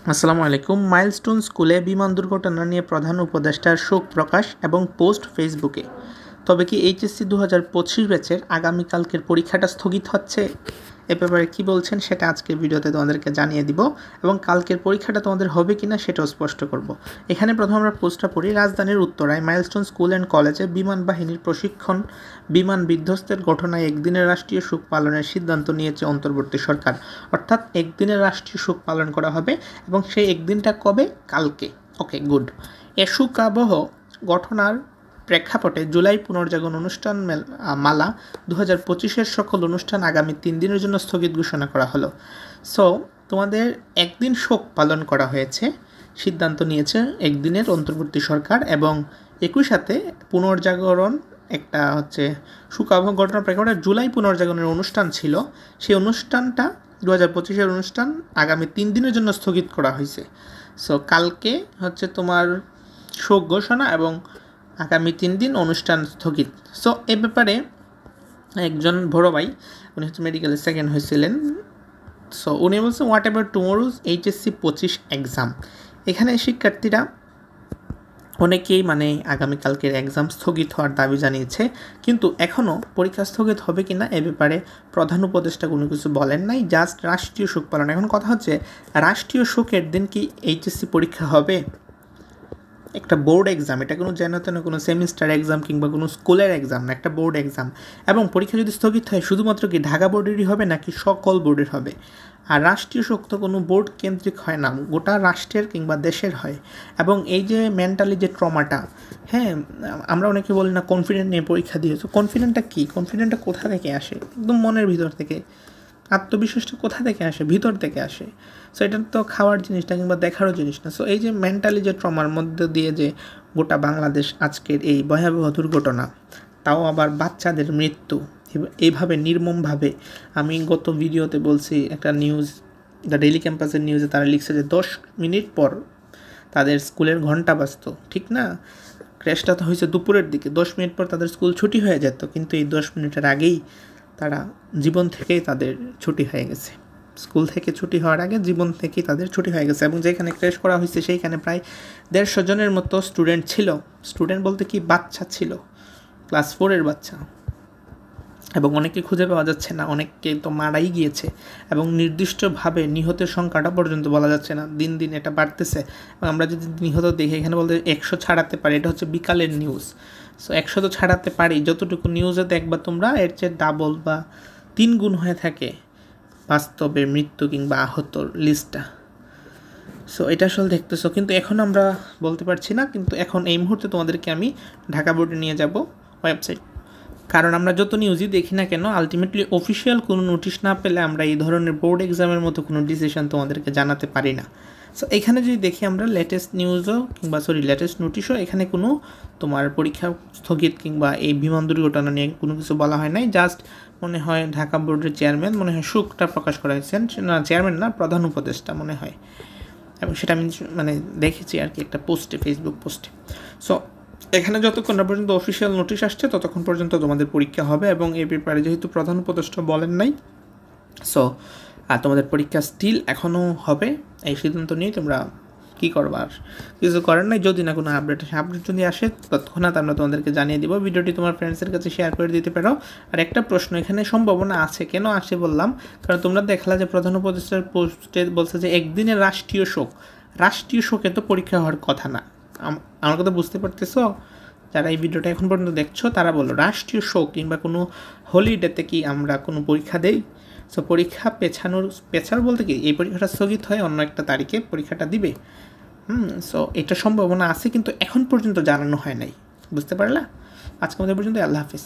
আসসালামু আলাইকুম। মাইলস্টোন স্কুলে বিমান দুর্ঘটনা নিয়ে প্রধান উপদেষ্টার শোক প্রকাশ এবং পোস্ট ফেসবুকে। তবে কি এইচএসসি 2025 ব্যাচের আগামীকালকের পরীক্ষাটা স্থগিত হচ্ছে? এ ব্যাপারে কী বলছেন সেটা আজকের ভিডিওতে তোমাদেরকে জানিয়ে দিব এবং কালকের পরীক্ষাটা তোমাদের হবে কি না সেটাও স্পষ্ট করব। এখানে প্রথম আমরা পোস্টটা পড়ি। রাজধানীর উত্তরায় মাইলস্টোন স্কুল অ্যান্ড কলেজে বিমান বাহিনীর প্রশিক্ষণ বিমান বিধ্বস্তের ঘটনায় একদিনের রাষ্ট্রীয় শোক পালনের সিদ্ধান্ত নিয়েছে অন্তর্বর্তী সরকার। অর্থাৎ একদিনের রাষ্ট্রীয় শোক পালন করা হবে এবং সেই একদিনটা কবে? কালকে। ওকে, গুড। এ শোকাবহ ঘটনার প্রেক্ষাপটে জুলাই পুনর্জাগরণ অনুষ্ঠান মালা 2025-এর সকল অনুষ্ঠান আগামী 3 দিনের জন্য স্থগিত ঘোষণা করা হলো। সো তোমাদের একদিন শোক পালন করা হয়েছে, সিদ্ধান্ত নিয়েছে একদিনের অন্তর্বর্তী সরকার, এবং একই সাথে পুনর্জাগরণ একটা শোকাবহ ঘটনার প্রেক্ষাপটে জুলাই পুনর্জাগরণের অনুষ্ঠান ছিল, সেই অনুষ্ঠানটা 2025-এর অনুষ্ঠান আগামী 3 দিনের জন্য স্থগিত করা হয়েছে। সো কালকে তোমার শোক ঘোষণা এবং আগামী 3 দিন অনুষ্ঠান স্থগিত। সো এ ব্যাপারে একজন বড় ভাই, উনি মেডিকেলে সেকেন্ড হয়েছিলেন। সো উনি বলছেন, what ever tomorrow's HSC 25 exam. এখানে শিক্ষার্থীরা অনেকেই আগামীকালকের এক্সাম স্থগিত হওয়ার দাবি জানিয়েছে, কিন্তু এখনও পরীক্ষা স্থগিত হবে কি না এ ব্যাপারে প্রধান উপদেষ্টা কোনো কিছু বলেন নাই, জাস্ট রাষ্ট্রীয় শোক পালন। এখন কথা হচ্ছে, রাষ্ট্রীয় শোকের দিন কি এইচএসসি পরীক্ষা হবে? একটা বোর্ড এক্সাম, এটা কোনো কোনো সেমিস্টার এক্সাম কিংবা কোনো স্কুলের এক্সাম না, একটা বোর্ড এক্সাম। এবং পরীক্ষা যদি স্থগিত হয় শুধুমাত্র কি ঢাকা বোর্ডেরই হবে নাকি সকল বোর্ডের হবে? আর রাষ্ট্রীয় শোক তো কোনো বোর্ড কেন্দ্রিক হয় না, গোটা রাষ্ট্রের কিংবা দেশের হয়। এবং এই যে মেন্টালি যে ট্রমাটা, আমরা অনেকে বলি না কনফিডেন্ট নিয়ে পরীক্ষা দিয়েছো। কনফিডেন্টটা কী? কনফিডেন্টটা কোথা থেকে আসে? একদম মনের ভিতর থেকে। আত্মবিশ্বাসটা কোথা থেকে আসে? ভিতর থেকে আসে। সো এটা তো খাওয়ার জিনিসটা কিংবা দেখারও জিনিস না। সো এই যে মেন্টালি যে ট্রমার মধ্যে দিয়ে যে গোটা বাংলাদেশ আজকের এই ভয়াবহ দুর্ঘটনা, তাও আবার বাচ্চাদের মৃত্যু এইভাবে নির্মমভাবে। আমি গত ভিডিওতে বলছি, একটা নিউজ, দ্য ডেইলি ক্যাম্পাসের নিউজে তারা লিখছে যে 10 মিনিট পর তাদের স্কুলের ঘন্টা বাজতো, ঠিক না? ক্র্যাশটা তো হয়েছে দুপুরের দিকে, 10 মিনিট পর তাদের স্কুল ছুটি হয়ে যেত, কিন্তু এই 10 মিনিটের আগেই তারা জীবন থেকেই তাদের ছুটি হয়ে গেছে। স্কুল থেকে ছুটি হওয়ার আগে জীবন থেকেই তাদের ছুটি হয়ে গেছে। এবং যেখানে ক্র্যাশ করা হয়েছে সেইখানে প্রায় 150 জনের মতো স্টুডেন্ট ছিল। স্টুডেন্ট বলতে কি, বাচ্চা ছিল, ক্লাস 4-এর বাচ্চা। এবং অনেকে খুঁজে পাওয়া যাচ্ছে না, অনেককে তো মারাই গিয়েছে। এবং নির্দিষ্টভাবে নিহতের সংখ্যাটা পর্যন্ত বলা যাচ্ছে না, দিন দিন এটা বাড়তেছে। এবং আমরা যদি নিহত দেখি, এখানে বলতে 100 ছাড়াতে পারি, এটা হচ্ছে বিকালের নিউজ। সো 100 তো ছাড়াতে পারি, যতটুকু নিউজে দেখবা তোমরা এর চেয়ে ডাবল বা 3 গুণ হয়ে থাকে বাস্তবে মৃত্যু কিংবা আহতর লিস্টটা। সো এটা আসলে দেখতেছো, কিন্তু এখন আমরা বলতে পারছি না। কিন্তু এখন এই মুহূর্তে তোমাদেরকে আমি ঢাকা বোর্ডে নিয়ে যাব ওয়েবসাইট, কারণ আমরা যত নিউজই দেখি না কেন, আলটিমেটলি অফিসিয়াল কোনো নোটিশ না পেলে আমরা এই ধরনের বোর্ড এক্সামের মতো কোনো ডিসিশন তোমাদেরকে জানাতে পারি না। সো এখানে যদি দেখি আমরা লেটেস্ট নোটিশও, এখানে কোনো তোমার পরীক্ষা স্থগিত কিংবা এই বিমান দুর্ঘটনা নিয়ে কোনো কিছু বলা হয় নাই। জাস্ট মনে হয় ঢাকা বোর্ডের চেয়ারম্যান মনে হয় শোকটা প্রকাশ করেছেন, না চেয়ারম্যান না, প্রধান উপদেষ্টা মনে হয়। এবং সেটা আমি দেখেছি আর কি একটা পোস্টে, ফেসবুক পোস্টে। সো এখানে যতক্ষণ না পর্যন্ত অফিসিয়াল নোটিশ আসছে ততক্ষণ পর্যন্ত তোমাদের পরীক্ষা হবে। এবং এই ব্যাপারে যেহেতু প্রধান উপদেষ্টা বলেন নাই, সো তোমাদের পরীক্ষা স্টিল এখনও হবে। এই সিদ্ধান্ত নিয়ে তোমরা কী করবার, কিছু করার নাই। যদি না কোনো আপডেট যদি আসে তৎক্ষণাৎ আমরা তোমাদেরকে জানিয়ে দিব। ভিডিওটি তোমার ফ্রেন্ডসের কাছে শেয়ার করে দিতে পারো। আর একটা প্রশ্ন এখানে সম্ভাবনা আছে, কেন আসে বললাম, কারণ তোমরা দেখলা যে প্রধান উপদেষ্টার পোস্টে বলছে যে একদিনের রাষ্ট্রীয় শোক। রাষ্ট্রীয় শোকে তো পরীক্ষা হওয়ার কথা না। আমার কথা বুঝতে পারতেছো? যারা এই ভিডিওটা এখন পর্যন্ত দেখছো তারা বলো, রাষ্ট্রীয় শোক কিংবা কোনো হলিডেতে কি আমরা কোনো পরীক্ষা দেই? সো পরীক্ষা পেছানো বলতে কি, এই পরীক্ষাটা স্থগিত হয়, অন্য একটা তারিখে পরীক্ষাটা দিবে। সো এটা সম্ভাবনা আছে, কিন্তু এখন পর্যন্ত জানানো হয় নাই। বুঝতে পারলা? আজকে আমাদের পর্যন্ত। আল্লাহ হাফিজ।